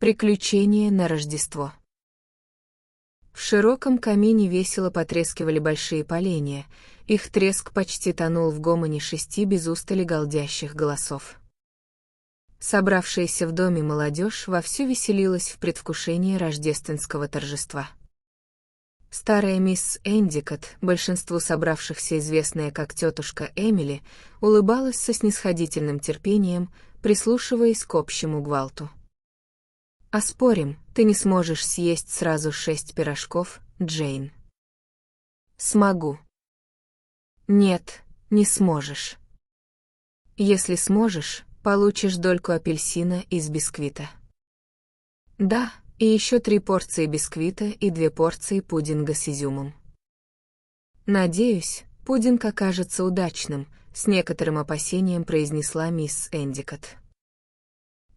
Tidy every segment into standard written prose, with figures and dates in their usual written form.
Приключения на Рождество. В широком камине весело потрескивали большие поленья, их треск почти тонул в гомоне 6 без устали галдящих голосов. Собравшаяся в доме молодежь вовсю веселилась в предвкушении рождественского торжества. Старая мисс Эндикот, большинству собравшихся известная как тетушка Эмили, улыбалась со снисходительным терпением, прислушиваясь к общему гвалту. «А спорим, ты не сможешь съесть сразу 6 пирожков, Джейн?» «Смогу». «Нет, не сможешь. Если сможешь, получишь дольку апельсина из бисквита». «Да, и еще 3 порции бисквита и 2 порции пудинга с изюмом». «Надеюсь, пудинг окажется удачным», — с некоторым опасением произнесла мисс Эндикот.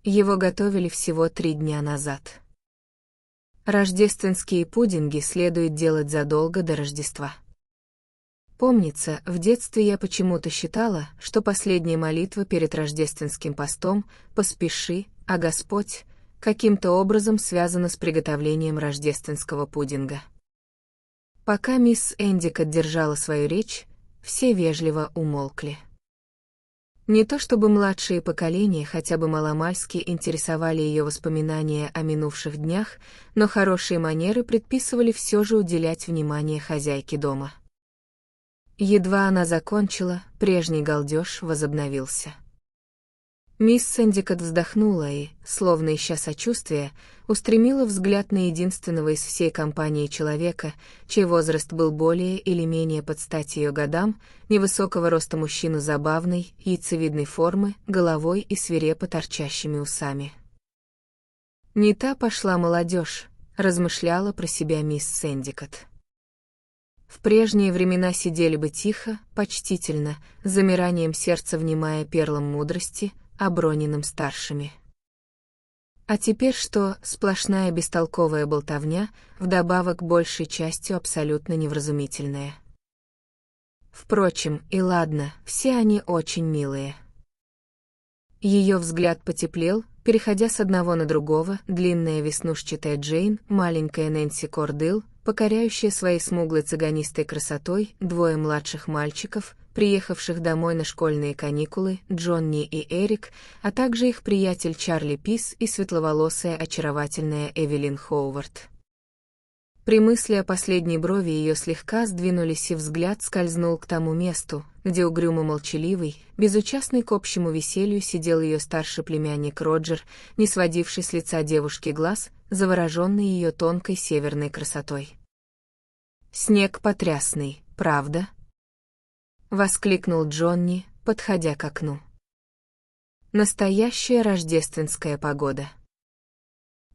Его готовили всего 3 дня назад. Рождественские пудинги следует делать задолго до Рождества. Помнится, в детстве я почему-то считала, что последняя молитва перед рождественским постом «Поспеши, а Господь» каким-то образом связана с приготовлением рождественского пудинга. Пока мисс Эндикот держала свою речь, все вежливо умолкли. Не то чтобы младшие поколения хотя бы маломальски интересовали ее воспоминания о минувших днях, но хорошие манеры предписывали все же уделять внимание хозяйке дома. Едва она закончила, прежний галдеж возобновился. Мисс Эндикот вздохнула и, словно ища сочувствия, устремила взгляд на единственного из всей компании человека, чей возраст был более или менее под стать ее годам, невысокого роста мужчину забавной, яйцевидной формы, головой и свирепо торчащими усами. «Не та пошла молодежь», — размышляла про себя мисс Эндикот. В прежние времена сидели бы тихо, почтительно, с замиранием сердца внимая перлам мудрости, оброненным старшими. А теперь что, сплошная бестолковая болтовня, вдобавок большей частью абсолютно невразумительная. Впрочем, и ладно, все они очень милые. Ее взгляд потеплел, переходя с одного на другого, длинная веснушчатая Джейн, маленькая Нэнси Кордил, покоряющая своей смуглой цыганистой красотой 2 младших мальчиков, приехавших домой на школьные каникулы, Джонни и Эрик, а также их приятель Чарли Пис и светловолосая очаровательная Эвелин Хоувард. При мысли о последней брови ее слегка сдвинулись, и взгляд скользнул к тому месту, где угрюмо-молчаливый, безучастный к общему веселью сидел ее старший племянник Роджер, не сводивший с лица девушки глаз, завороженный ее тонкой северной красотой. «Снег потрясный, правда?» — воскликнул Джонни, подходя к окну. «Настоящая рождественская погода.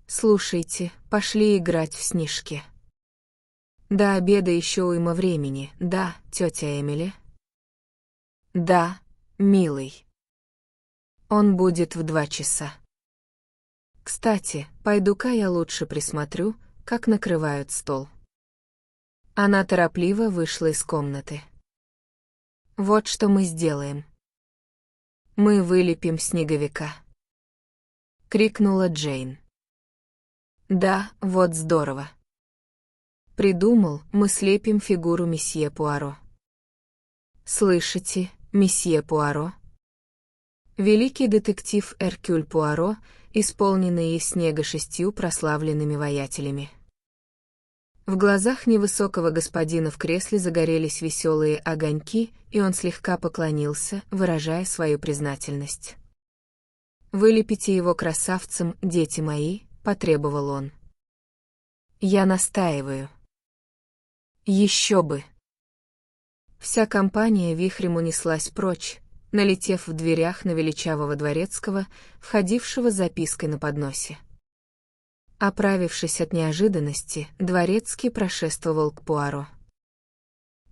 Слушайте, пошли играть в снежки. До обеда еще уйма времени, да, тетя Эмили?» «Да, милый. Он будет в 2 часа. Кстати, пойду-ка я лучше присмотрю, как накрывают стол». Она торопливо вышла из комнаты. «Вот что мы сделаем. Мы вылепим снеговика», — крикнула Джейн. «Да, вот здорово. Придумал, мы слепим фигуру месье Пуаро». «Слышите, месье Пуаро?» Великий детектив Эркюль Пуаро, исполненный из снега 6 прославленными воятелями. В глазах невысокого господина в кресле загорелись веселые огоньки, и он слегка поклонился, выражая свою признательность. «Вылепите его красавцем, дети мои», — потребовал он. «Я настаиваю». «Еще бы!» Вся компания вихрем унеслась прочь, налетев в дверях на величавого дворецкого, входившего с запиской на подносе. Оправившись от неожиданности, дворецкий прошествовал к Пуаро.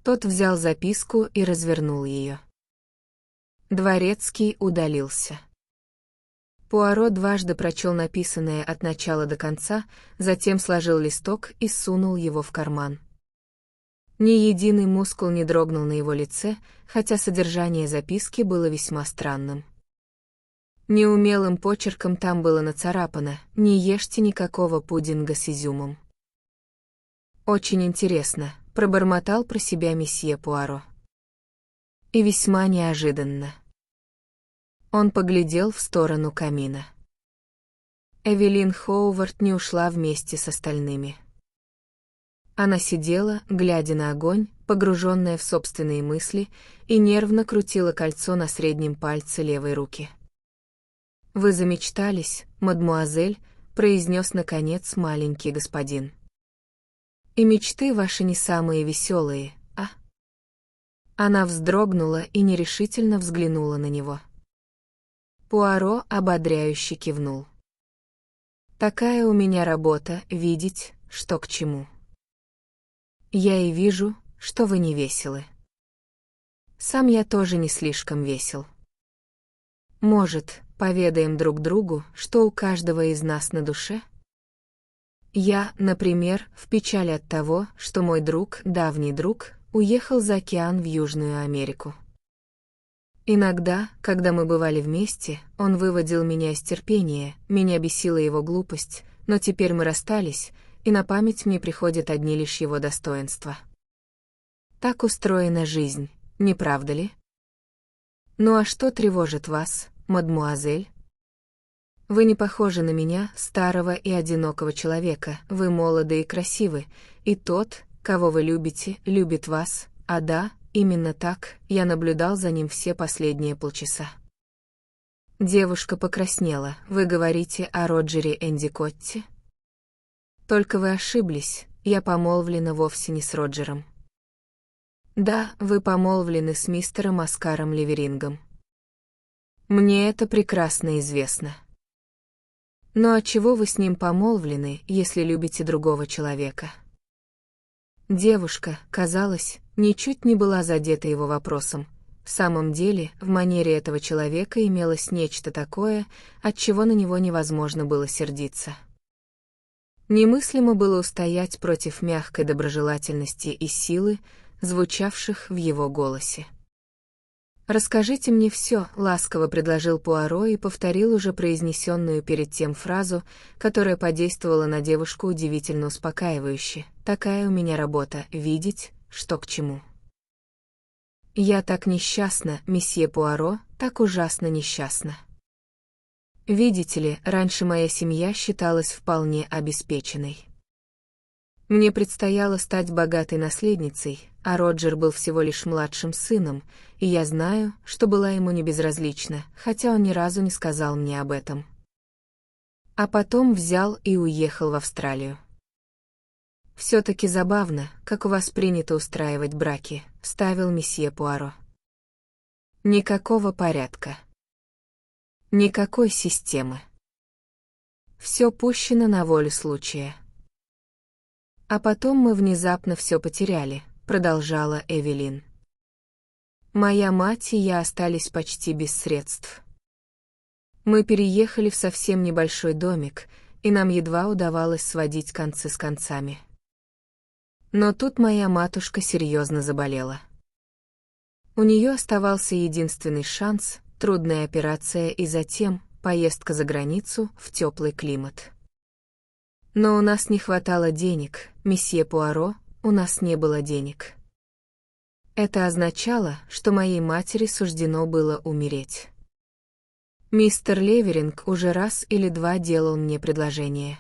Тот взял записку и развернул ее. Дворецкий удалился. Пуаро дважды прочел написанное от начала до конца, затем сложил листок и сунул его в карман. Ни единый мускул не дрогнул на его лице, хотя содержание записки было весьма странным. Неумелым почерком там было нацарапано: «Не ешьте никакого пудинга с изюмом». «Очень интересно», — пробормотал про себя месье Пуаро. «И весьма неожиданно». Он поглядел в сторону камина. Эвелин Хоувард не ушла вместе с остальными. Она сидела, глядя на огонь, погруженная в собственные мысли, и нервно крутила кольцо на среднем пальце левой руки. «Вы замечтались, мадмуазель», — произнес наконец маленький господин. «И мечты ваши не самые веселые, а?» Она вздрогнула и нерешительно взглянула на него. Пуаро ободряюще кивнул. «Такая у меня работа — видеть, что к чему. Я и вижу, что вы не веселы. Сам я тоже не слишком весел. Может, поведаем друг другу, что у каждого из нас на душе? Я, например, в печали от того, что мой друг, давний друг, уехал за океан в Южную Америку. Иногда, когда мы бывали вместе, он выводил меня из терпения, меня бесила его глупость, но теперь мы расстались, и на память мне приходят одни лишь его достоинства. Так устроена жизнь, не правда ли? Ну а что тревожит вас, мадмуазель? Вы не похожи на меня, старого и одинокого человека, вы молоды и красивы, и тот, кого вы любите, любит вас, а да, именно так, я наблюдал за ним все последние полчаса». Девушка покраснела. «Вы говорите о Роджере Эндикотте?» «Только вы ошиблись, я помолвлена вовсе не с Роджером». «Да, вы помолвлены с мистером Оскаром Ливерингом. Мне это прекрасно известно». «Но отчего вы с ним помолвлены, если любите другого человека?» Девушка, казалось, ничуть не была задета его вопросом. В самом деле, в манере этого человека имелось нечто такое, от чего на него невозможно было сердиться. Немыслимо было устоять против мягкой доброжелательности и силы, звучавших в его голосе. «Расскажите мне все», — ласково предложил Пуаро и повторил уже произнесенную перед тем фразу, которая подействовала на девушку удивительно успокаивающе. «Такая у меня работа — видеть, что к чему». «Я так несчастна, месье Пуаро, так ужасно несчастна. Видите ли, раньше моя семья считалась вполне обеспеченной. Мне предстояло стать богатой наследницей, а Роджер был всего лишь младшим сыном, и я знаю, что была ему не безразлична, хотя он ни разу не сказал мне об этом. А потом взял и уехал в Австралию. «Все-таки забавно, как у вас принято устраивать браки», — вставил месье Пуаро. «Никакого порядка. Никакой системы. Все пущено на волю случая». «А потом мы внезапно все потеряли», — продолжала Эвелин. «Моя мать и я остались почти без средств. Мы переехали в совсем небольшой домик, и нам едва удавалось сводить концы с концами. Но тут моя матушка серьезно заболела. У нее оставался единственный шанс — трудная операция и затем поездка за границу в теплый климат. Но у нас не хватало денег, месье Пуаро, у нас не было денег. Это означало, что моей матери суждено было умереть. Мистер Леверинг уже раз или два делал мне предложение.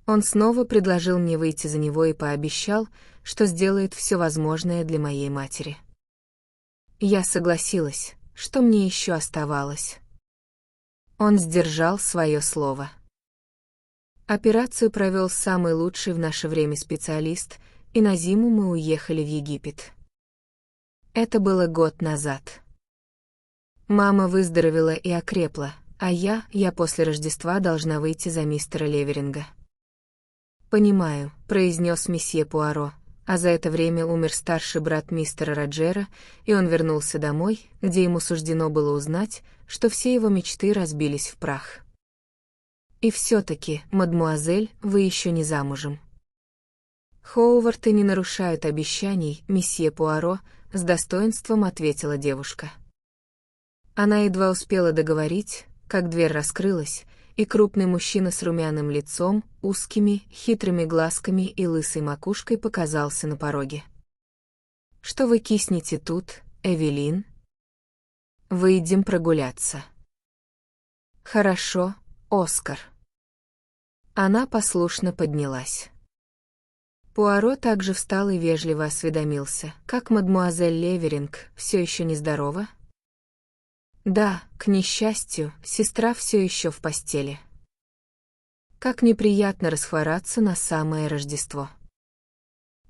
Он снова предложил мне выйти за него и пообещал, что сделает все возможное для моей матери. Я согласилась, что мне еще оставалось. Он сдержал свое слово. Операцию провел самый лучший в наше время специалист, и на зиму мы уехали в Египет. Это было год назад. Мама выздоровела и окрепла, а я после Рождества должна выйти за мистера Леверинга. «Понимаю», — произнес месье Пуаро, а за это время умер старший брат мистера Роджера, и он вернулся домой, где ему суждено было узнать, что все его мечты разбились в прах. «И все-таки, мадмуазель, вы еще не замужем». «Хоуварты не нарушают обещаний, месье Пуаро», — с достоинством ответила девушка. Она едва успела договорить, как дверь раскрылась, и крупный мужчина с румяным лицом, узкими, хитрыми глазками и лысой макушкой показался на пороге. «Что вы киснете тут, Эвелин? Выйдем прогуляться». «Хорошо, Оскар». Она послушно поднялась. Пуаро также встал и вежливо осведомился, как мадмуазель Леверинг, все еще нездорова? Да, к несчастью, сестра все еще в постели. Как неприятно расхвораться на самое Рождество.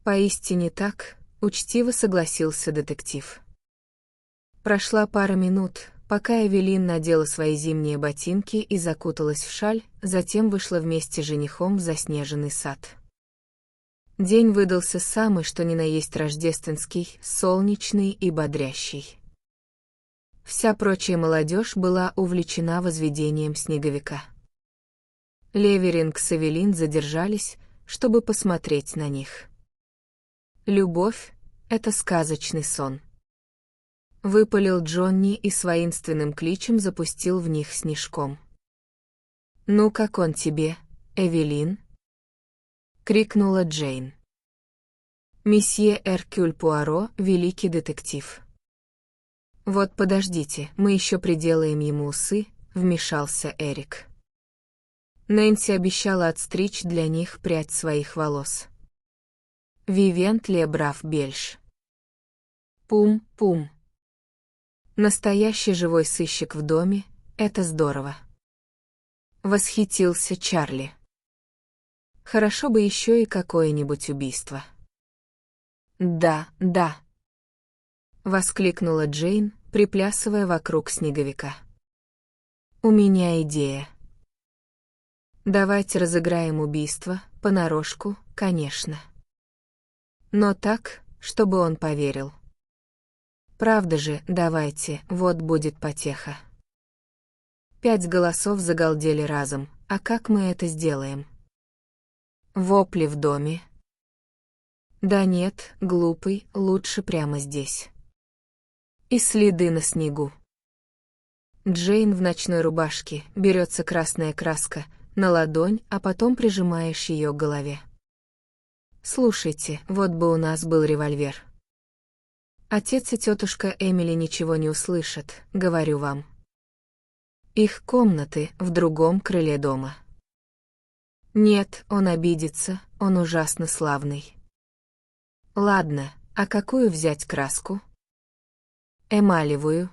Поистине так, учтиво согласился детектив. Прошла пара минут, пока Эвелин надела свои зимние ботинки и закуталась в шаль, затем вышла вместе с женихом в заснеженный сад. День выдался самый что ни на есть рождественский, солнечный и бодрящий. Вся прочая молодежь была увлечена возведением снеговика. Леверинг с Эвелин задержались, чтобы посмотреть на них. Любовь — это сказочный сон. Выпалил Джонни и с воинственным кличем запустил в них снежком. «Ну как он тебе, Эвелин?» — крикнула Джейн. «Месье Эркюль Пуаро — великий детектив». «Вот подождите, мы еще приделаем ему усы», — вмешался Эрик. Нэнси обещала отстричь для них прядь своих волос. Вивент ле брав бельш. Пум-пум. Настоящий живой сыщик в доме — это здорово. Восхитился Чарли. Хорошо бы еще и какое-нибудь убийство. «Да, да», — воскликнула Джейн, приплясывая вокруг снеговика. «У меня идея. Давайте разыграем убийство, понарошку, конечно. Но так, чтобы он поверил. Правда же, давайте, вот будет потеха». 5 голосов загалдели разом. А как мы это сделаем? Вопли в доме. Да нет, глупый, лучше прямо здесь. И следы на снегу. Джейн в ночной рубашке, берется красная краска, на ладонь, а потом прижимаешь ее к голове. Слушайте, вот бы у нас был револьвер. Отец и тетушка Эмили ничего не услышат, говорю вам. Их комнаты в другом крыле дома. Нет, он обидится, он ужасно славный. Ладно, а какую взять краску? Эмалевую.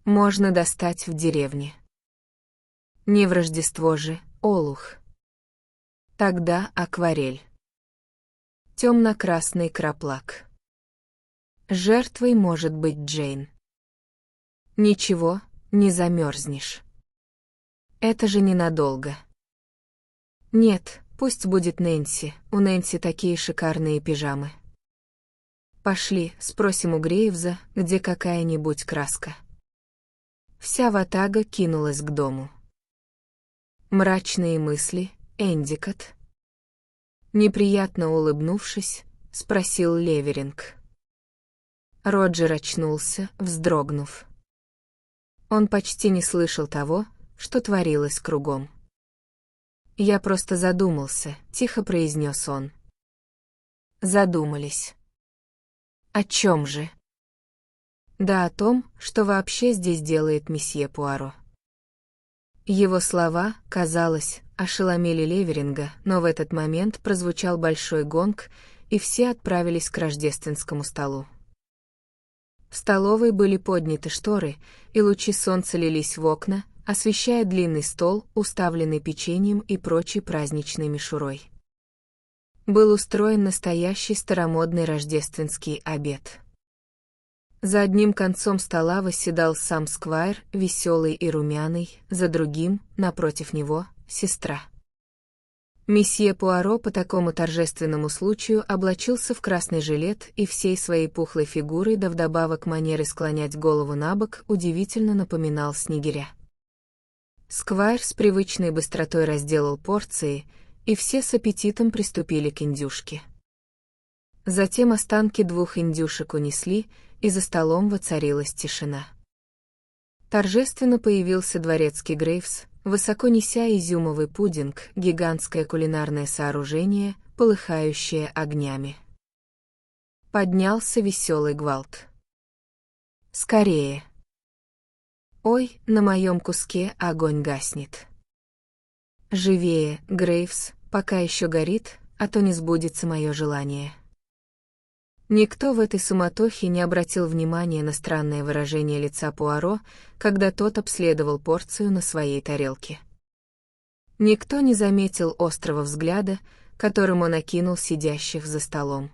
Можно достать в деревне. Не в Рождество же, олух. Тогда акварель. Темно-красный краплак. Жертвой может быть Джейн. Ничего, не замерзнешь. Это же ненадолго. Нет, пусть будет Нэнси, у Нэнси такие шикарные пижамы. Пошли, спросим у Грейвза, где какая-нибудь краска. Вся ватага кинулась к дому. Мрачные мысли, Эндикот. Неприятно улыбнувшись, спросил Леверинг. Роджер очнулся, вздрогнув. Он почти не слышал того, что творилось кругом. «Я просто задумался», — тихо произнес он. Задумались. О чем же? Да о том, что вообще здесь делает месье Пуаро. Его слова, казалось, ошеломили Леверинга, но в этот момент прозвучал большой гонг, и все отправились к рождественскому столу. В столовой были подняты шторы, и лучи солнца лились в окна, освещая длинный стол, уставленный печеньем и прочей праздничной мишурой. Был устроен настоящий старомодный рождественский обед. За одним концом стола восседал сам Сквайр, веселый и румяный, за другим, напротив него, сестра. Месье Пуаро по такому торжественному случаю облачился в красный жилет и всей своей пухлой фигурой, да вдобавок манеры склонять голову набок, удивительно напоминал снегиря. Сквайр с привычной быстротой разделал порции, и все с аппетитом приступили к индюшке. Затем останки 2 индюшек унесли, и за столом воцарилась тишина. Торжественно появился дворецкий Грейвс, высоко неся изюмовый пудинг, гигантское кулинарное сооружение, полыхающее огнями. Поднялся веселый гвалт. «Скорее!» «Ой, на моем куске огонь гаснет!» «Живее, Грейвс, пока еще горит, а то не сбудется мое желание». Никто в этой суматохе не обратил внимания на странное выражение лица Пуаро, когда тот обследовал порцию на своей тарелке. Никто не заметил острого взгляда, которым он окинул сидящих за столом.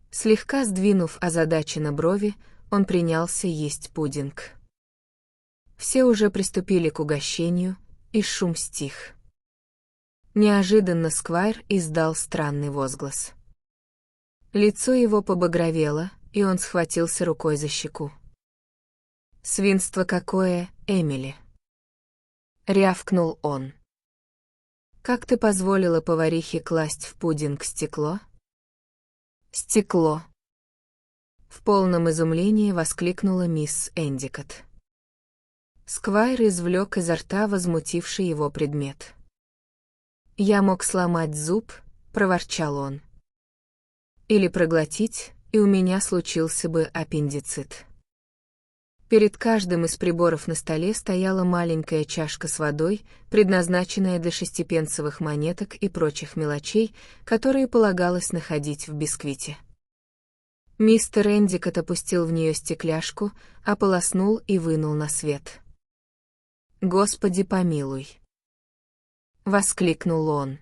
Слегка сдвинув озадаченно брови, он принялся есть пудинг. Все уже приступили к угощению, и шум стих. Неожиданно Сквайр издал странный возглас. Лицо его побагровело, и он схватился рукой за щеку. «Свинство какое, Эмили!» — рявкнул он. «Как ты позволила поварихе класть в пудинг стекло?» «Стекло!» — в полном изумлении воскликнула мисс Эндикот. Сквайр извлек изо рта возмутивший его предмет. «Я мог сломать зуб», — проворчал он. «Или проглотить, и у меня случился бы аппендицит». Перед каждым из приборов на столе стояла маленькая чашка с водой, предназначенная для шестипенсовых монеток и прочих мелочей, которые полагалось находить в бисквите. Мистер Эндикот опустил в нее стекляшку, ополоснул и вынул на свет. «Господи помилуй!» — воскликнул он.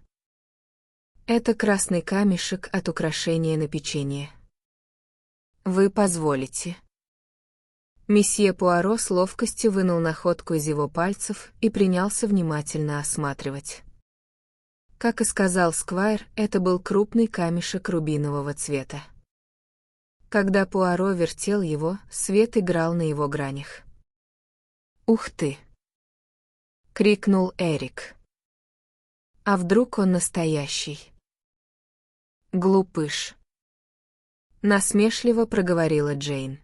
«Это красный камешек от украшения на печенье. Вы позволите?» Месье Пуаро с ловкостью вынул находку из его пальцев и принялся внимательно осматривать. Как и сказал Сквайр, это был крупный камешек рубинового цвета. Когда Пуаро вертел его, свет играл на его гранях. «Ух ты!» — крикнул Эрик. «А вдруг он настоящий?» «Глупыш!» — насмешливо проговорила Джейн.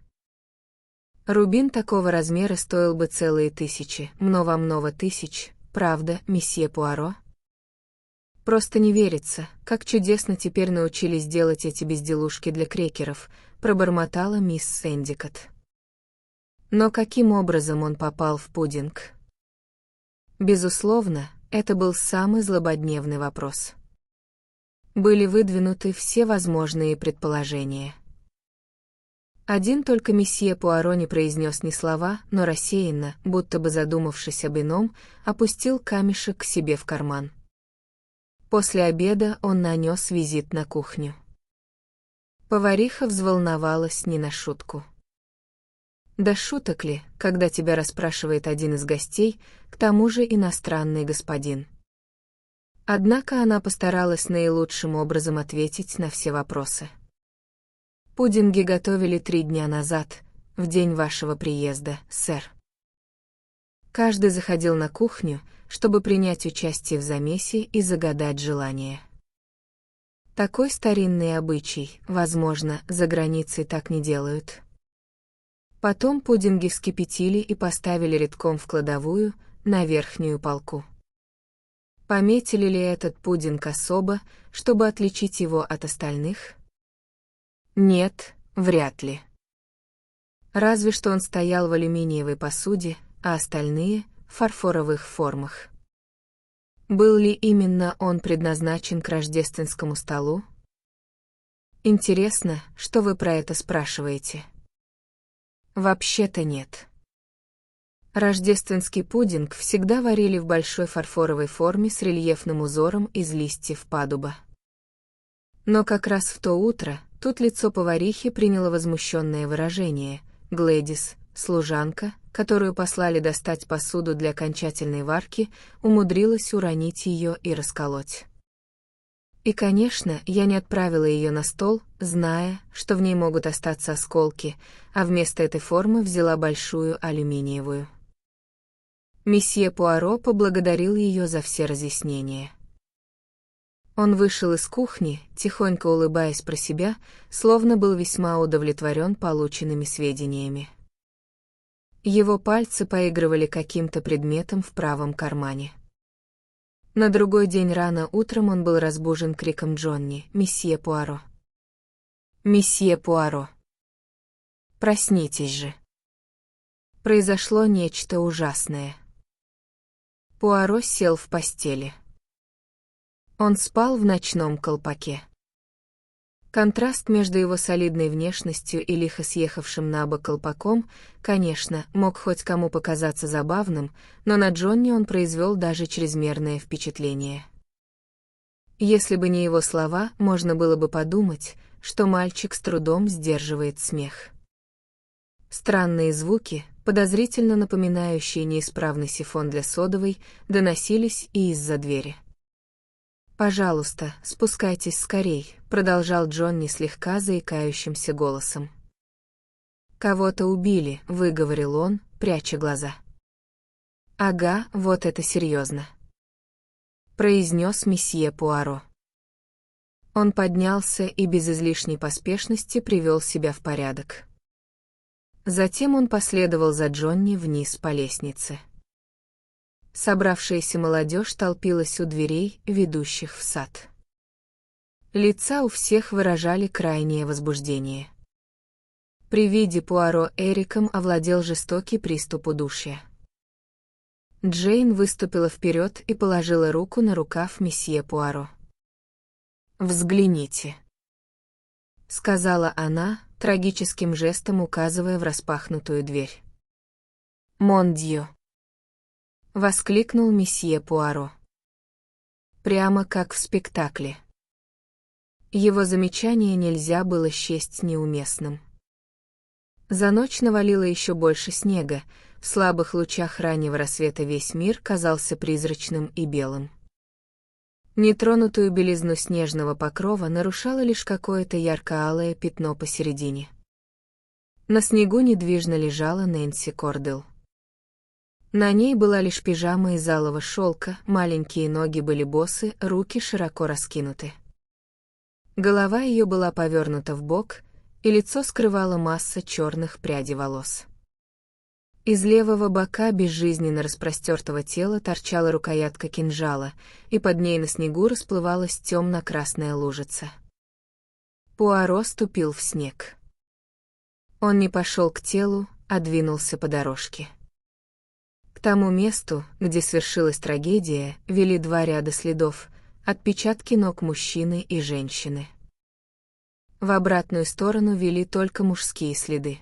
«Рубин такого размера стоил бы целые тысячи, много тысяч, правда, месье Пуаро?» «Просто не верится, как чудесно теперь научились делать эти безделушки для крекеров», — пробормотала мисс Эндикот. «Но каким образом он попал в пудинг?» Безусловно, это был самый злободневный вопрос. Были выдвинуты все возможные предположения. Один только месье Пуаро не произнес ни слова, но рассеянно, будто бы задумавшись об ином, опустил камешек к себе в карман. После обеда он нанес визит на кухню. Повариха взволновалась не на шутку. Да шуток ли, когда тебя расспрашивает один из гостей, к тому же иностранный господин? Однако она постаралась наилучшим образом ответить на все вопросы. «Пудинги готовили 3 дня назад, в день вашего приезда, сэр». Каждый заходил на кухню, чтобы принять участие в замесе и загадать желание. Такой старинный обычай, возможно, за границей так не делают. Потом пудинги вскипятили и поставили рядком в кладовую, на верхнюю полку. Пометили ли этот пудинг особо, чтобы отличить его от остальных? Нет, вряд ли. Разве что он стоял в алюминиевой посуде, а остальные — в фарфоровых формах. Был ли именно он предназначен к рождественскому столу? Интересно, что вы про это спрашиваете? Вообще-то нет. Рождественский пудинг всегда варили в большой фарфоровой форме с рельефным узором из листьев падуба. Но как раз в то утро тут лицо поварихи приняло возмущенное выражение. Глэдис, служанка, которую послали достать посуду для окончательной варки, умудрилась уронить ее и расколоть. И, конечно, я не отправила ее на стол, зная, что в ней могут остаться осколки, а вместо этой формы взяла большую алюминиевую. Месье Пуаро поблагодарил ее за все разъяснения. Он вышел из кухни, тихонько улыбаясь про себя, словно был весьма удовлетворен полученными сведениями. Его пальцы поигрывали каким-то предметом в правом кармане. На другой день рано утром он был разбужен криком Джонни: «Месье Пуаро! Месье Пуаро! Проснитесь же!» Произошло нечто ужасное. Пуаро сел в постели. Он спал в ночном колпаке. Контраст между его солидной внешностью и лихо съехавшим на бок колпаком, конечно, мог хоть кому показаться забавным, но на Джонни он произвел даже чрезмерное впечатление. Если бы не его слова, можно было бы подумать, что мальчик с трудом сдерживает смех. Странные звуки, подозрительно напоминающие неисправный сифон для содовой, доносились и из-за двери. «Пожалуйста, спускайтесь скорей», — продолжал Джонни слегка заикающимся голосом. «Кого-то убили», — выговорил он, пряча глаза. «Ага, вот это серьезно», — произнес месье Пуаро. Он поднялся и без излишней поспешности привел себя в порядок. Затем он последовал за Джонни вниз по лестнице. Собравшаяся молодежь толпилась у дверей, ведущих в сад. Лица у всех выражали крайнее возбуждение. При виде Пуаро Эриком овладел жестокий приступ удушья. Джейн выступила вперед и положила руку на рукав месье Пуаро. «Взгляните», — сказала она, трагическим жестом указывая в распахнутую дверь. «Мон Дьё», — воскликнул месье Пуаро. Прямо как в спектакле. Его замечание нельзя было счесть неуместным. За ночь навалило еще больше снега, в слабых лучах раннего рассвета весь мир казался призрачным и белым. Нетронутую белизну снежного покрова нарушало лишь какое-то ярко-алое пятно посередине. На снегу недвижно лежала Нэнси Кордел. На ней была лишь пижама из алого шелка, маленькие ноги были босы, руки широко раскинуты. Голова ее была повернута вбок, и лицо скрывала масса черных прядей волос. Из левого бока безжизненно распростертого тела торчала рукоятка кинжала, и под ней на снегу расплывалась темно-красная лужица. Пуаро ступил в снег. Он не пошел к телу, а двинулся по дорожке. К тому месту, где свершилась трагедия, вели два ряда следов, отпечатки ног мужчины и женщины. В обратную сторону вели только мужские следы.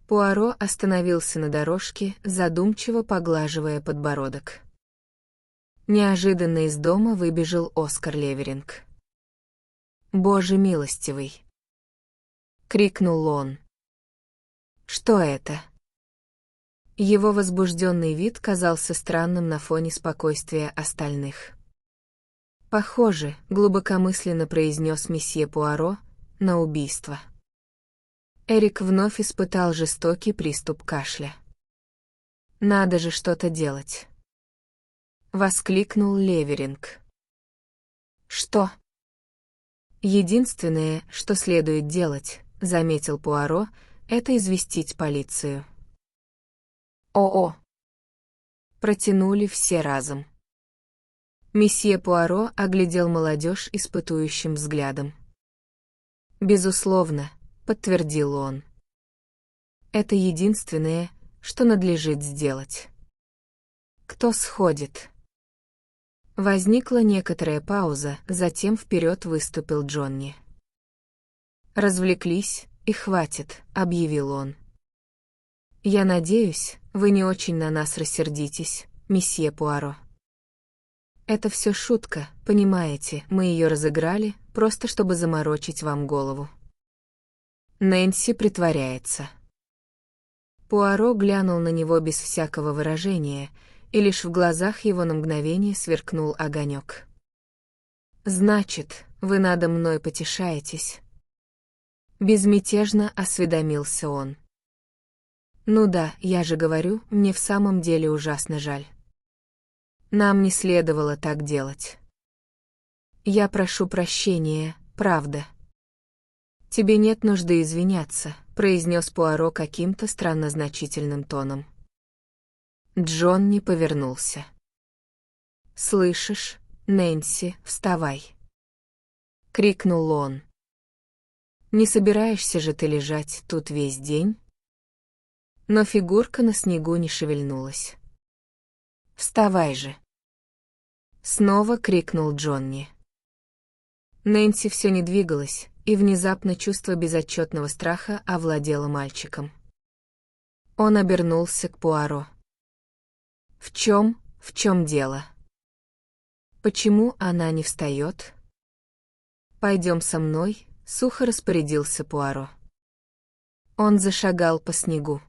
Пуаро остановился на дорожке, задумчиво поглаживая подбородок. Неожиданно из дома выбежал Оскар Леверинг. «Боже милостивый!» — крикнул он. «Что это?» Его возбужденный вид казался странным на фоне спокойствия остальных. «Похоже», — глубокомысленно произнес месье Пуаро, — «на убийство». Эрик вновь испытал жестокий приступ кашля. «Надо же что-то делать!» — воскликнул Леверинг. «Что?» «Единственное, что следует делать», — заметил Пуаро, — «это известить полицию». «О-о!» — протянули все разом. Месье Пуаро оглядел молодежь испытующим взглядом. «Безусловно», — подтвердил он. «Это единственное, что надлежит сделать». «Кто сходит?» Возникла некоторая пауза, затем вперед выступил Джонни. «Развлеклись, и хватит», — объявил он. «Я надеюсь, вы не очень на нас рассердитесь, месье Пуаро. Это все шутка, понимаете, мы ее разыграли, просто чтобы заморочить вам голову». Нэнси притворяется. Пуаро глянул на него без всякого выражения, и лишь в глазах его на мгновение сверкнул огонек. «Значит, вы надо мной потешаетесь?» Безмятежно осведомился он. «Ну да, я же говорю, мне в самом деле ужасно жаль. Нам не следовало так делать. Я прошу прощения, правда. Тебе нет нужды извиняться, произнес Пуаро каким-то странно значительным тоном. Джон не повернулся. «Слышишь, Нэнси, вставай!» — крикнул он. «Не собираешься же ты лежать тут весь день?» Но фигурка на снегу не шевельнулась. «Вставай же!» Снова крикнул Джонни. Нэнси все не двигалась, и внезапно чувство безотчетного страха овладело мальчиком. Он обернулся к Пуаро. В чем дело? Почему она не встает? Пойдем со мной, сухо распорядился Пуаро. Он зашагал по снегу.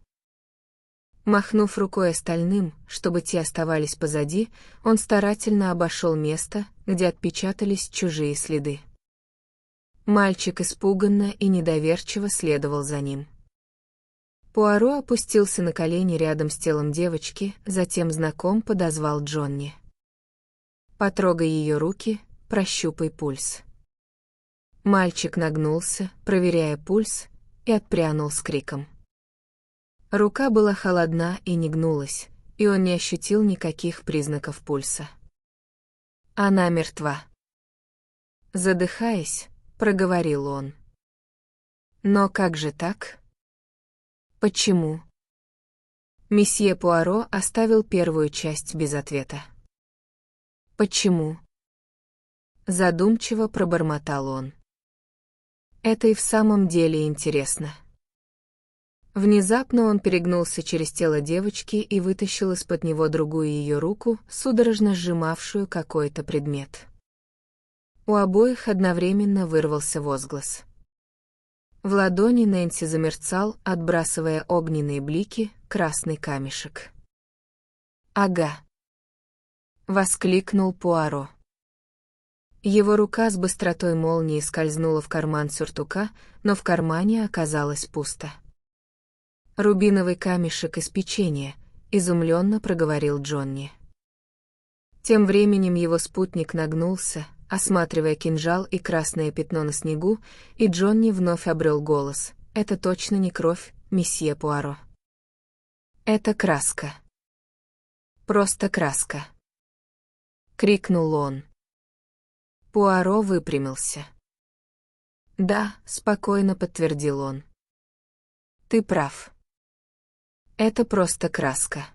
Махнув рукой остальным, чтобы те оставались позади, он старательно обошел место, где отпечатались чужие следы. Мальчик испуганно и недоверчиво следовал за ним. Пуаро опустился на колени рядом с телом девочки, затем знаком подозвал Джонни. «Потрогай ее руки, прощупай пульс». Мальчик нагнулся, проверяя пульс, и отпрянул с криком. Рука была холодна и не гнулась, и он не ощутил никаких признаков пульса. Она мертва. Задыхаясь, проговорил он. Но как же так? Почему? Месье Пуаро оставил первую часть без ответа. Почему? Задумчиво пробормотал он. Это и в самом деле интересно. Внезапно он перегнулся через тело девочки и вытащил из-под него другую ее руку, судорожно сжимавшую какой-то предмет. У обоих одновременно вырвался возглас. В ладони Нэнси замерцал, отбрасывая огненные блики, красный камешек. «Ага!» — воскликнул Пуаро. Его рука с быстротой молнии скользнула в карман сюртука, но в кармане оказалось пусто. «Рубиновый камешек из печенья», — изумленно проговорил Джонни. Тем временем его спутник нагнулся, осматривая кинжал и красное пятно на снегу, и Джонни вновь обрел голос. «Это точно не кровь, месье Пуаро. Это краска. Просто краска», — крикнул он. Пуаро выпрямился. «Да», — спокойно подтвердил он. «Ты прав. Это просто краска».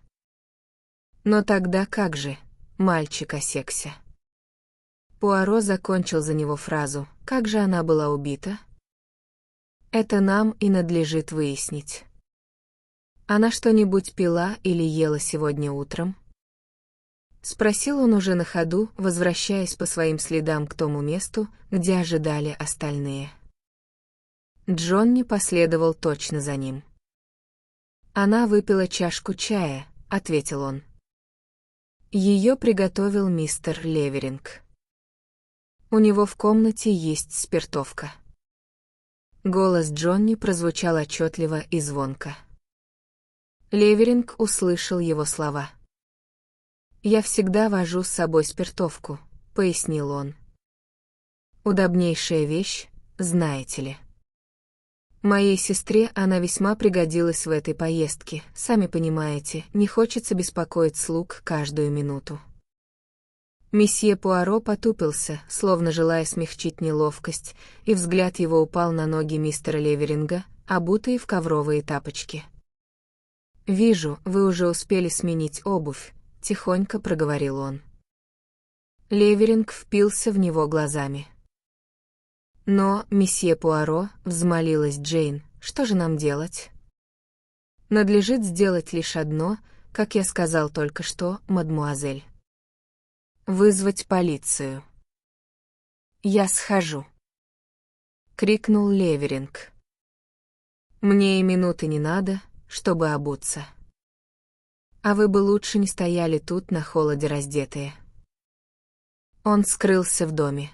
Но тогда как же, мальчик осекся. Пуаро закончил за него фразу: «Как же она была убита?» «Это нам и надлежит выяснить. Она что-нибудь пила или ела сегодня утром?» Спросил он уже на ходу, возвращаясь по своим следам к тому месту, где ожидали остальные. Джонни последовал точно за ним. «Она выпила чашку чая», — ответил он. «Ее приготовил мистер Леверинг. У него в комнате есть спиртовка». Голос Джонни прозвучал отчетливо и звонко. Леверинг услышал его слова. «Я всегда вожу с собой спиртовку», — пояснил он. «Удобнейшая вещь, знаете ли. Моей сестре она весьма пригодилась в этой поездке, сами понимаете, не хочется беспокоить слуг каждую минуту». Месье Пуаро потупился, словно желая смягчить неловкость, и взгляд его упал на ноги мистера Леверинга, обутые в ковровые тапочки. «Вижу, вы уже успели сменить обувь», — тихонько проговорил он. Леверинг впился в него глазами. «Но, месье Пуаро», — взмолилась Джейн, — «что же нам делать?» «Надлежит сделать лишь одно, как я сказал только что, мадмуазель. Вызвать полицию». «Я схожу», — крикнул Леверинг. «Мне и минуты не надо, чтобы обуться. А вы бы лучше не стояли тут на холоде раздетые». Он скрылся в доме.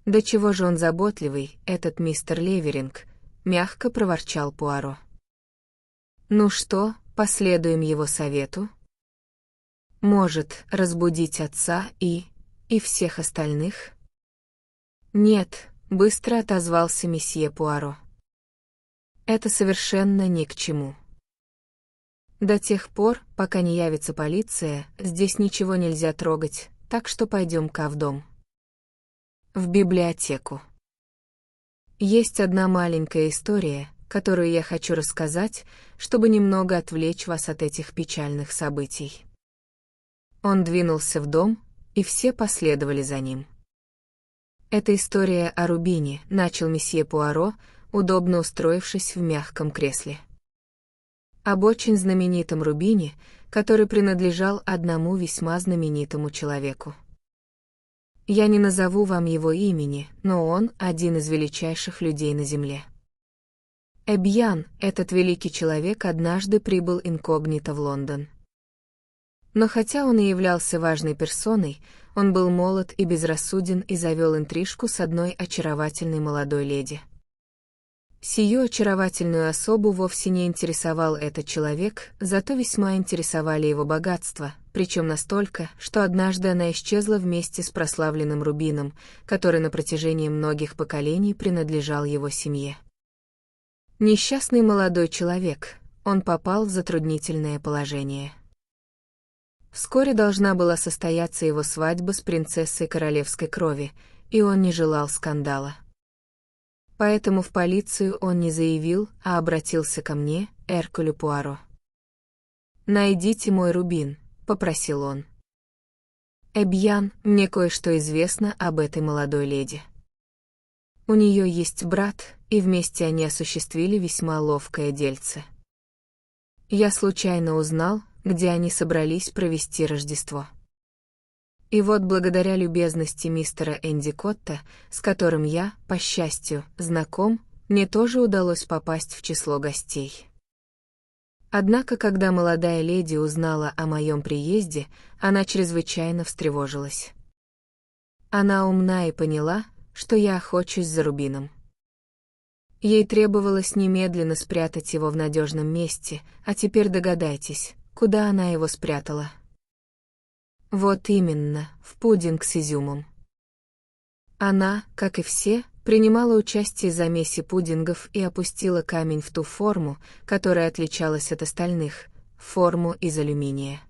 «Да чего же он заботливый, этот мистер Леверинг», — мягко проворчал Пуаро. «Ну что, последуем его совету? Может, разбудить отца и всех остальных?» «Нет», — быстро отозвался месье Пуаро. Это совершенно ни к чему. До тех пор, пока не явится полиция, здесь ничего нельзя трогать, так что пойдем-ка в дом. В библиотеку. Есть одна маленькая история, которую я хочу рассказать, чтобы немного отвлечь вас от этих печальных событий. Он двинулся в дом, и все последовали за ним. «Это история о Рубине», — начал месье Пуаро, удобно устроившись в мягком кресле. Об очень знаменитом Рубине, который принадлежал одному весьма знаменитому человеку. Я не назову вам его имени, но он один из величайших людей на земле. Эбьян, этот великий человек, однажды прибыл инкогнито в Лондон. Но хотя он и являлся важной персоной, он был молод и безрассуден и завел интрижку с одной очаровательной молодой леди. Сию очаровательную особу вовсе не интересовал этот человек, зато весьма интересовали его богатства, причем настолько, что однажды она исчезла вместе с прославленным Рубином, который на протяжении многих поколений принадлежал его семье. Несчастный молодой человек, он попал в затруднительное положение. Вскоре должна была состояться его свадьба с принцессой королевской крови, и он не желал скандала. Поэтому в полицию он не заявил, а обратился ко мне, Эркюлю Пуаро. «Найдите мой Рубин», — попросил он. «Эбьян, мне кое-что известно об этой молодой леди. У нее есть брат, и вместе они осуществили весьма ловкое дельце. Я случайно узнал, где они собрались провести Рождество. И вот благодаря любезности мистера Эндикотта, с которым я, по счастью, знаком, мне тоже удалось попасть в число гостей. Однако, когда молодая леди узнала о моем приезде, она чрезвычайно встревожилась. Она умна и поняла, что я охочусь за Рубином. Ей требовалось немедленно спрятать его в надежном месте, а теперь догадайтесь, куда она его спрятала. Вот именно, в пудинг с изюмом. Она, как и все, принимала участие в замесе пудингов и опустила камень в ту форму, которая отличалась от остальных, форму из алюминия.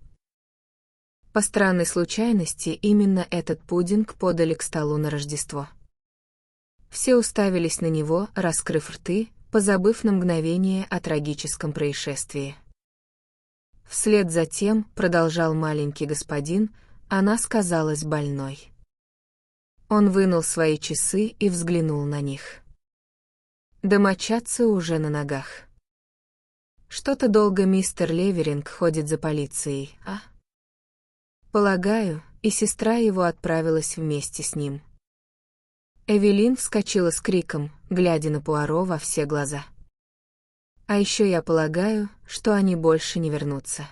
По странной случайности, именно этот пудинг подали к столу на Рождество. Все уставились на него, раскрыв рты, позабыв на мгновение о трагическом происшествии. Вслед за тем, продолжал маленький господин, она сказалась больной. Он вынул свои часы и взглянул на них. Домочадцы уже на ногах. Что-то долго мистер Леверинг ходит за полицией, а? Полагаю, и сестра его отправилась вместе с ним. Эвелин вскочила с криком, глядя на Пуаро во все глаза. А еще я полагаю, что они больше не вернутся.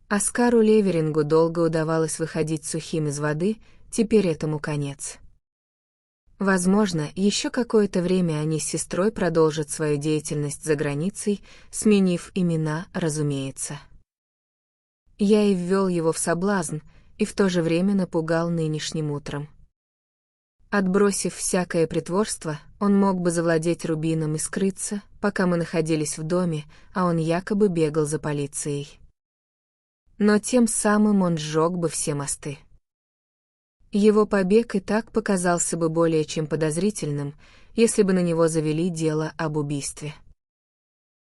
Оскару Леверингу долго удавалось выходить сухим из воды, теперь этому конец. Возможно, еще какое-то время они с сестрой продолжат свою деятельность за границей, сменив имена, разумеется. Я и ввел его в соблазн, и в то же время напугал нынешним утром. Отбросив всякое притворство, он мог бы завладеть Рубином и скрыться, пока мы находились в доме, а он якобы бегал за полицией. Но тем самым он сжег бы все мосты. Его побег и так показался бы более чем подозрительным, если бы на него завели дело об убийстве.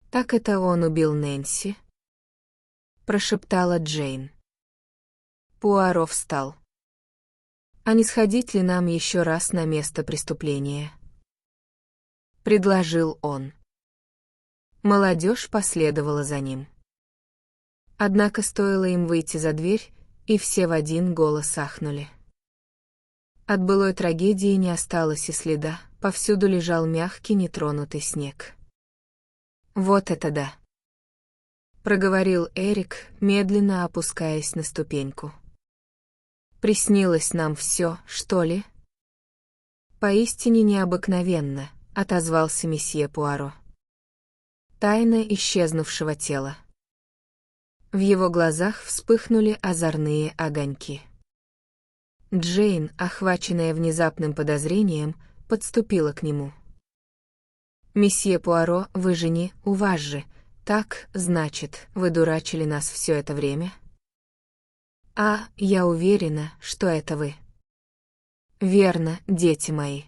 «Так это он убил Нэнси?» — прошептала Джейн. Пуаро встал. «А не сходить ли нам еще раз на место преступления?» — предложил он. Молодежь последовала за ним. Однако стоило им выйти за дверь, и все в один голос ахнули. От былой трагедии не осталось и следа, повсюду лежал мягкий нетронутый снег. «Вот это да!» — проговорил Эрик, медленно опускаясь на ступеньку. «Приснилось нам все, что ли?» «Поистине необыкновенно», — отозвался месье Пуаро. «Тайна исчезнувшего тела». В его глазах вспыхнули озорные огоньки. Джейн, охваченная внезапным подозрением, подступила к нему. «Месье Пуаро, вы же не, у вас же. Так, значит, вы дурачили нас все это время?» «А, я уверена, что это вы». «Верно, дети мои.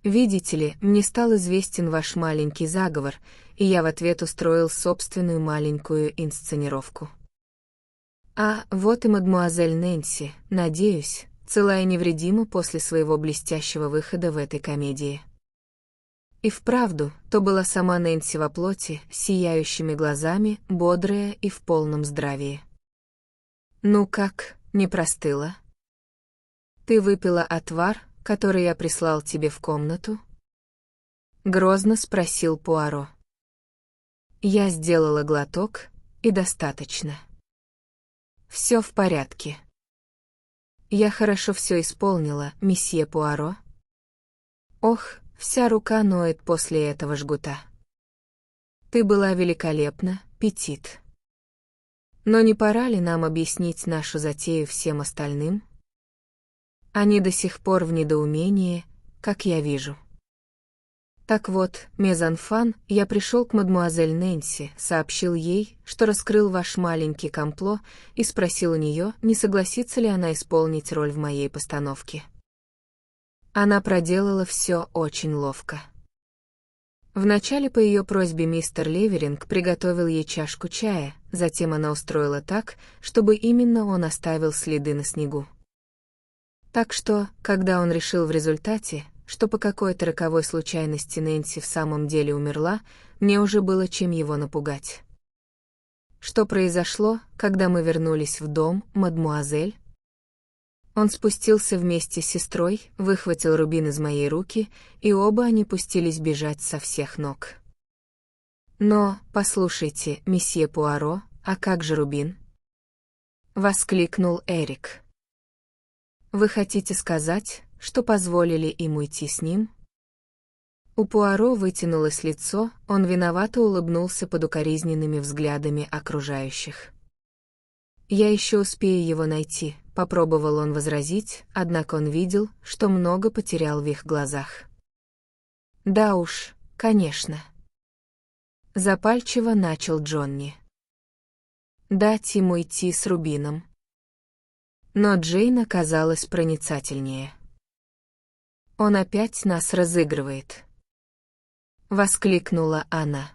Видите ли, мне стал известен ваш маленький заговор, и я в ответ устроил собственную маленькую инсценировку. А вот и мадмуазель Нэнси, надеюсь, цела и невредима после своего блестящего выхода в этой комедии». И вправду, то была сама Нэнси во плоти, с сияющими глазами, бодрая и в полном здравии. «Ну как, не простыла? Ты выпила отвар, который я прислал тебе в комнату?» Грозно спросил Пуаро. Я сделала глоток, и достаточно. Все в порядке. Я хорошо все исполнила, месье Пуаро. Ох, вся рука ноет после этого жгута. Ты была великолепна, Петит. Но не пора ли нам объяснить нашу затею всем остальным? Они до сих пор в недоумении, как я вижу. Так вот, мезанфан, я пришел к мадмуазель Нэнси, сообщил ей, что раскрыл ваш маленький компло, и спросил у нее, не согласится ли она исполнить роль в моей постановке. Она проделала все очень ловко. Вначале по ее просьбе мистер Леверинг приготовил ей чашку чая, затем она устроила так, чтобы именно он оставил следы на снегу. Так что, когда он решил в результате, что по какой-то роковой случайности Нэнси в самом деле умерла, мне уже было чем его напугать. Что произошло, когда мы вернулись в дом, мадмуазель? Он спустился вместе с сестрой, выхватил рубин из моей руки, и оба они пустились бежать со всех ног. «Но, послушайте, месье Пуаро, а как же рубин?» — воскликнул Эрик. «Вы хотите сказать, что позволили им уйти с ним?» У Пуаро вытянулось лицо, он виновато улыбнулся под укоризненными взглядами окружающих. «Я еще успею его найти», — попробовал он возразить, однако он видел, что много потерял в их глазах. «Да уж, конечно». Запальчиво начал Джонни. «Дать ему идти с рубином». Но Джейн оказалась проницательнее. «Он опять нас разыгрывает», — воскликнула она.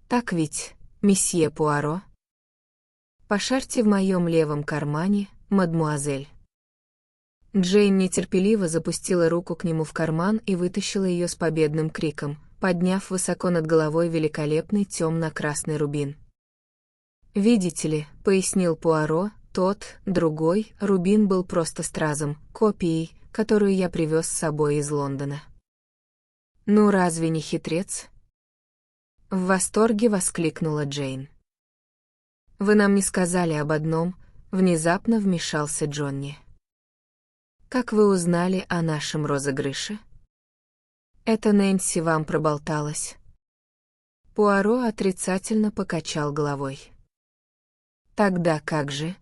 «Так ведь, месье Пуаро? Пошарьте в моем левом кармане, мадмуазель». Джейн нетерпеливо запустила руку к нему в карман и вытащила ее с победным криком, подняв высоко над головой великолепный темно-красный рубин. «Видите ли», — пояснил Пуаро, — тот, другой, рубин был просто стразом, копией, которую я привез с собой из Лондона. «Ну разве не хитрец?» В восторге воскликнула Джейн. «Вы нам не сказали об одном», — внезапно вмешался Джонни. «Как вы узнали о нашем розыгрыше?» «Это Нэнси вам проболталась». Пуаро отрицательно покачал головой. «Тогда как же?»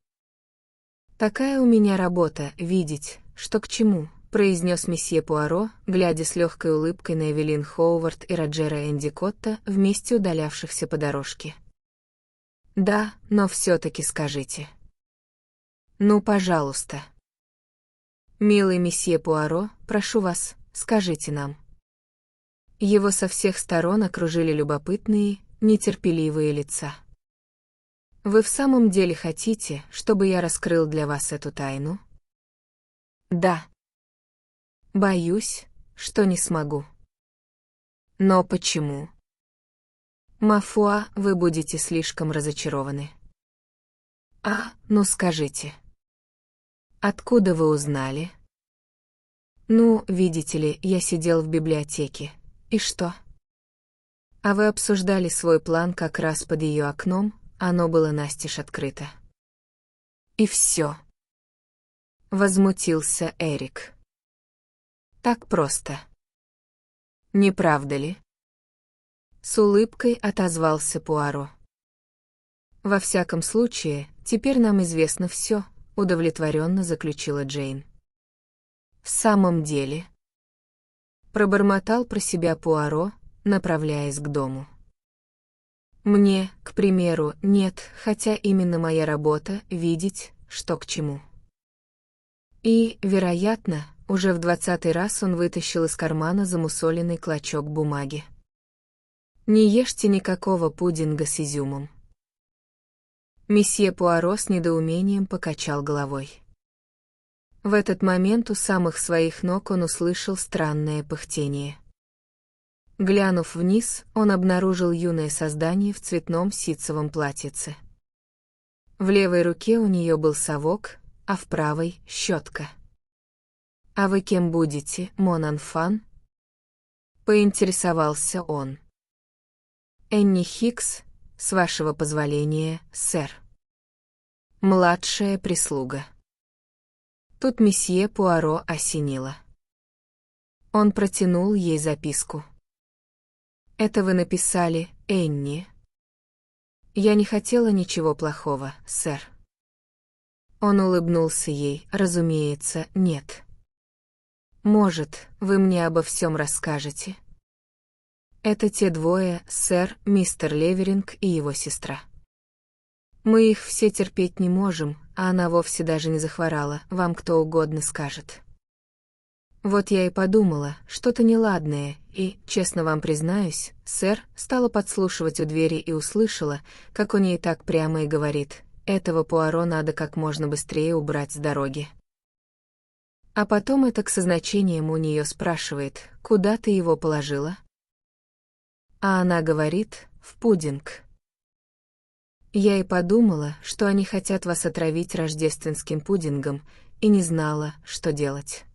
«Такая у меня работа — видеть, что к чему», — произнес месье Пуаро, глядя с легкой улыбкой на Эвелин Хоувард и Роджера Эндикотта, вместе удалявшихся по дорожке. «Да, но все-таки скажите». «Ну, пожалуйста». «Милый месье Пуаро, прошу вас, скажите нам». Его со всех сторон окружили любопытные, нетерпеливые лица. «Вы в самом деле хотите, чтобы я раскрыл для вас эту тайну?» «Да». «Боюсь, что не смогу». «Но почему?» «Мафуа, вы будете слишком разочарованы». Ну скажите. Откуда вы узнали?» «Ну, видите ли, я сидел в библиотеке. И что?» «А вы обсуждали свой план как раз под ее окном, оно было настежь открыто». «И все?» Возмутился Эрик. «Так просто. Не правда ли?» С улыбкой отозвался Пуаро. «Во всяком случае, теперь нам известно все», — удовлетворенно заключила Джейн. «В самом деле?» Пробормотал про себя Пуаро, направляясь к дому. Мне, к примеру, нет, хотя именно моя работа — видеть, что к чему. И, вероятно, уже в 20-й раз он вытащил из кармана замусоленный клочок бумаги. «Не ешьте никакого пудинга с изюмом». Месье Пуаро с недоумением покачал головой. В этот момент у самых своих ног он услышал странное пыхтение. Глянув вниз, он обнаружил юное создание в цветном ситцевом платьице. В левой руке у нее был совок, а в правой — щетка. «А вы кем будете, мон анфан?» — поинтересовался он. «Энни Хикс, с вашего позволения, сэр. Младшая прислуга». Тут месье Пуаро осенило. Он протянул ей записку. «Это вы написали, Энни?» «Я не хотела ничего плохого, сэр». Он улыбнулся ей, разумеется, нет. «Может, вы мне обо всем расскажете?» «Это те двое, сэр, мистер Леверинг и его сестра. Мы их все терпеть не можем, а она вовсе даже не захворала, вам кто угодно скажет». Вот я и подумала, что-то неладное, и, честно вам признаюсь, сэр, стала подслушивать у двери и услышала, как он ей так прямо и говорит: «Этого Пуаро надо как можно быстрее убрать с дороги». А потом это со значением у нее спрашивает: «Куда ты его положила?» А она говорит: «В пудинг». Я и подумала, что они хотят вас отравить рождественским пудингом, и не знала, что делать.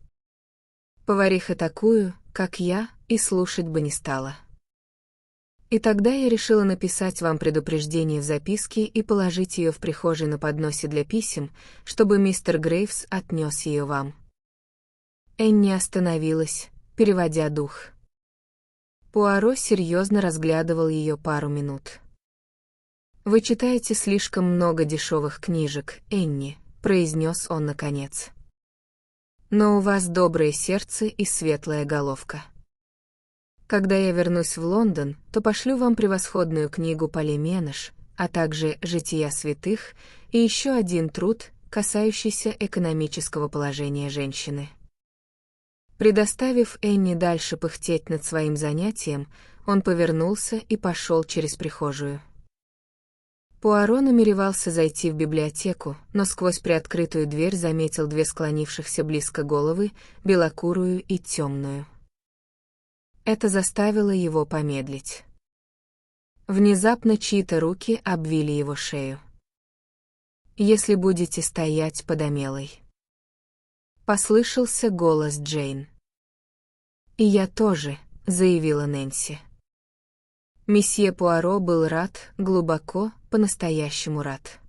Повариха такую, как я, и слушать бы не стала. И тогда я решила написать вам предупреждение в записке и положить ее в прихожей на подносе для писем, чтобы мистер Грейвс отнес ее вам. Энни остановилась, переводя дух. Пуаро серьезно разглядывал ее пару минут. «Вы читаете слишком много дешевых книжек, Энни», — произнес он наконец. «Но у вас доброе сердце и светлая головка. Когда я вернусь в Лондон, то пошлю вам превосходную книгу Поле Менеш, а также «Жития святых» и еще один труд, касающийся экономического положения женщины». Предоставив Энни дальше пыхтеть над своим занятием, он повернулся и пошел через прихожую. Пуаро намеревался зайти в библиотеку, но сквозь приоткрытую дверь заметил две склонившихся близко головы, белокурую и темную. Это заставило его помедлить. Внезапно чьи-то руки обвили его шею. «Если будете стоять под омелой». Послышался голос Джейн. «И я тоже», — заявила Нэнси. Месье Пуаро был рад, глубоко, по-настоящему рад.